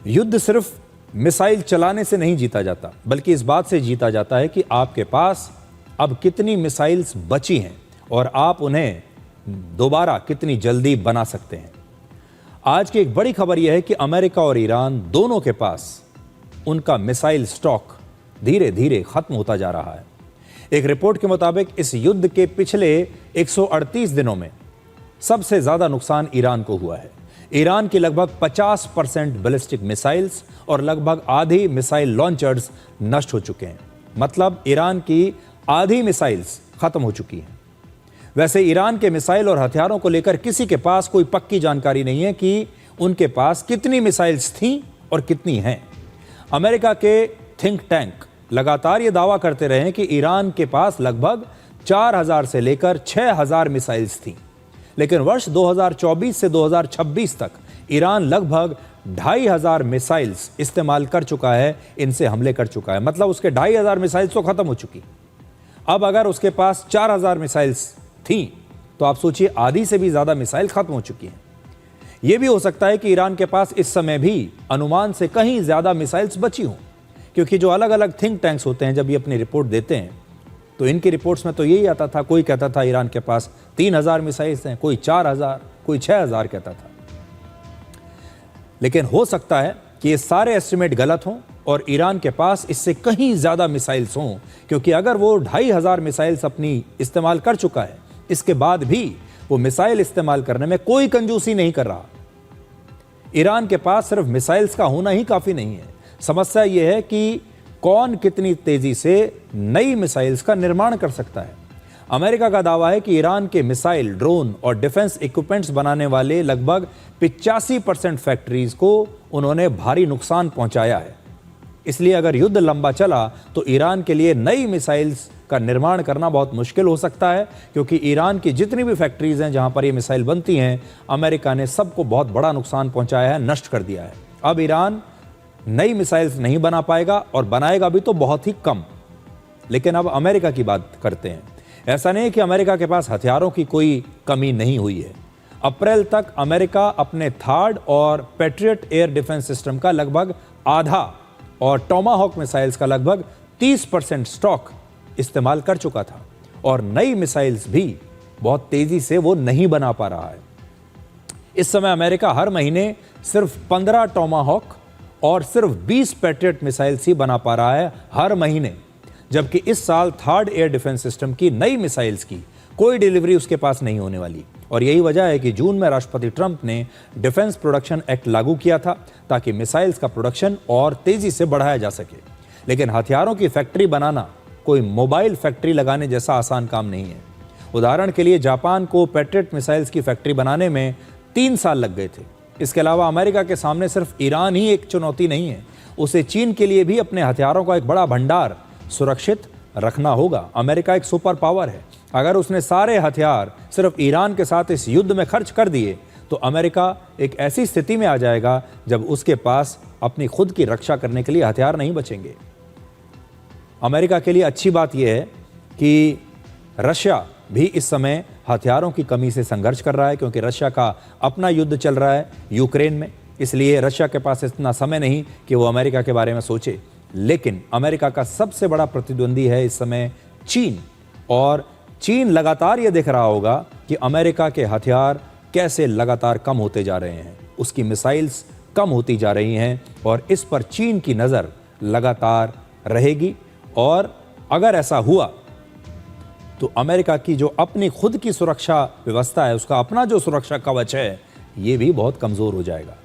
युद्ध सिर्फ मिसाइल चलाने से नहीं जीता जाता, बल्कि इस बात से जीता जाता है कि आपके पास अब कितनी मिसाइल्स बची हैं और आप उन्हें दोबारा कितनी जल्दी बना सकते हैं। आज की एक बड़ी खबर यह है कि अमेरिका और ईरान दोनों के पास उनका मिसाइल स्टॉक धीरे धीरे खत्म होता जा रहा है। एक रिपोर्ट के मुताबिक इस युद्ध के पिछले 138 दिनों में सबसे ज्यादा नुकसान ईरान को हुआ है। ईरान की लगभग 50% बैलिस्टिक मिसाइल्स और लगभग आधी मिसाइल लॉन्चर्स नष्ट हो चुके हैं। मतलब ईरान की आधी मिसाइल्स खत्म हो चुकी हैं। वैसे ईरान के मिसाइल और हथियारों को लेकर किसी के पास कोई पक्की जानकारी नहीं है कि उनके पास कितनी मिसाइल्स थीं और कितनी हैं। अमेरिका के थिंक टैंक लगातार ये दावा करते रहे हैं कि ईरान के पास लगभग 4000 से लेकर 6000 मिसाइल्स थीं, लेकिन वर्ष 2024 से 2026 तक ईरान लगभग 2500 मिसाइल्स इस्तेमाल कर चुका है, इनसे हमले कर चुका है। मतलब उसके 2500 मिसाइल्स तो खत्म हो चुकी। अब अगर उसके पास 4000 मिसाइल्स थी तो आप सोचिए आधी से भी ज्यादा मिसाइल खत्म हो चुकी हैं। यह भी हो सकता है कि ईरान के पास इस समय भी अनुमान से कहीं ज्यादा मिसाइल्स बची हों, क्योंकि जो अलग अलग थिंक टैंक्स होते हैं जब ये अपनी रिपोर्ट देते हैं तो इनकी रिपोर्ट्स में तो यही आता था। कोई कहता था ईरान के पास 3000 मिसाइल्स हैं, कोई 4000, कोई 6000 कहता था। लेकिन हो सकता है कि ये सारे एस्टिमेट गलत हों और ईरान के पास इससे कहीं ज्यादा मिसाइल्स हों, क्योंकि अगर वो 2500 मिसाइल्स अपनी इस्तेमाल कर चुका है, इसके बाद भी वो मिसाइल इस्तेमाल करने में कोई कंजूसी नहीं कर रहा। ईरान के पास सिर्फ मिसाइल्स का होना ही काफी नहीं है। समस्या यह है कि कौन कितनी तेजी से नई मिसाइल्स का निर्माण कर सकता है। अमेरिका का दावा है कि ईरान के मिसाइल, ड्रोन और डिफेंस इक्विपमेंट्स बनाने वाले लगभग 85% फैक्ट्रीज को उन्होंने भारी नुकसान पहुंचाया है। इसलिए अगर युद्ध लंबा चला तो ईरान के लिए नई मिसाइल्स का निर्माण करना बहुत मुश्किल हो सकता है, क्योंकि ईरान की जितनी भी फैक्ट्रीज हैं जहां पर ये मिसाइल बनती हैं, अमेरिका ने सबको बहुत बड़ा नुकसान पहुंचाया है, नष्ट कर दिया है। अब ईरान नई मिसाइल्स नहीं बना पाएगा और बनाएगा भी तो बहुत ही कम। लेकिन अब अमेरिका की बात करते हैं। ऐसा नहीं है कि अमेरिका के पास हथियारों की कोई कमी नहीं हुई है। अप्रैल तक अमेरिका अपने थर्ड और पैट्रियट एयर डिफेंस सिस्टम का लगभग आधा और टोमाहॉक मिसाइल्स का लगभग 30% स्टॉक इस्तेमाल कर चुका था, और नई मिसाइल्स भी बहुत तेजी से वो नहीं बना पा रहा है। इस समय अमेरिका हर महीने सिर्फ 15 टोमाहॉक और सिर्फ 20 पैट्रियट मिसाइल्स ही बना पा रहा है हर महीने, जबकि इस साल थर्ड एयर डिफेंस सिस्टम की नई मिसाइल्स की कोई डिलीवरी उसके पास नहीं होने वाली। और यही वजह है कि जून में राष्ट्रपति ट्रंप ने डिफेंस प्रोडक्शन एक्ट लागू किया था ताकि मिसाइल्स का प्रोडक्शन और तेजी से बढ़ाया जा सके। लेकिन हथियारों की फैक्ट्री बनाना कोई मोबाइल फैक्ट्री लगाने जैसा आसान काम नहीं है। उदाहरण के लिए जापान को पैट्रियट मिसाइल्स की फैक्ट्री बनाने में 3 साल लग गए थे। इसके अलावा अमेरिका के सामने सिर्फ ईरान ही एक चुनौती नहीं है, उसे चीन के लिए भी अपने हथियारों का एक बड़ा भंडार सुरक्षित रखना होगा। अमेरिका एक सुपर पावर है। अगर उसने सारे हथियार सिर्फ ईरान के साथ इस युद्ध में खर्च कर दिए तो अमेरिका एक ऐसी स्थिति में आ जाएगा जब उसके पास अपनी खुद की रक्षा करने के लिए हथियार नहीं बचेंगे। अमेरिका के लिए अच्छी बात यह है कि रशिया भी इस समय हथियारों की कमी से संघर्ष कर रहा है, क्योंकि रशिया का अपना युद्ध चल रहा है यूक्रेन में। इसलिए रशिया के पास इतना समय नहीं कि वो अमेरिका के बारे में सोचे। लेकिन अमेरिका का सबसे बड़ा प्रतिद्वंदी है इस समय चीन, और चीन लगातार ये देख रहा होगा कि अमेरिका के हथियार कैसे लगातार कम होते जा रहे हैं, उसकी मिसाइल्स कम होती जा रही हैं, और इस पर चीन की नज़र लगातार रहेगी। और अगर ऐसा हुआ तो अमेरिका की जो अपनी खुद की सुरक्षा व्यवस्था है, उसका अपना जो सुरक्षा कवच है, ये भी बहुत कमजोर हो जाएगा।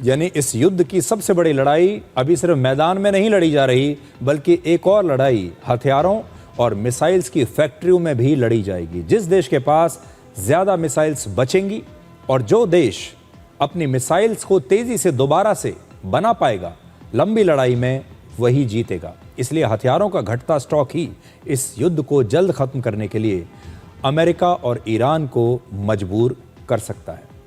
यानी इस युद्ध की सबसे बड़ी लड़ाई अभी सिर्फ मैदान में नहीं लड़ी जा रही, बल्कि एक और लड़ाई हथियारों और मिसाइल्स की फैक्ट्रियों में भी लड़ी जाएगी। जिस देश के पास ज्यादा मिसाइल्स बचेंगी और जो देश अपनी मिसाइल्स को तेजी से दोबारा से बना पाएगा, लंबी लड़ाई में वही जीतेगा। इसलिए हथियारों का घटता स्टॉक ही इस युद्ध को जल्द खत्म करने के लिए अमेरिका और ईरान को मजबूर कर सकता है।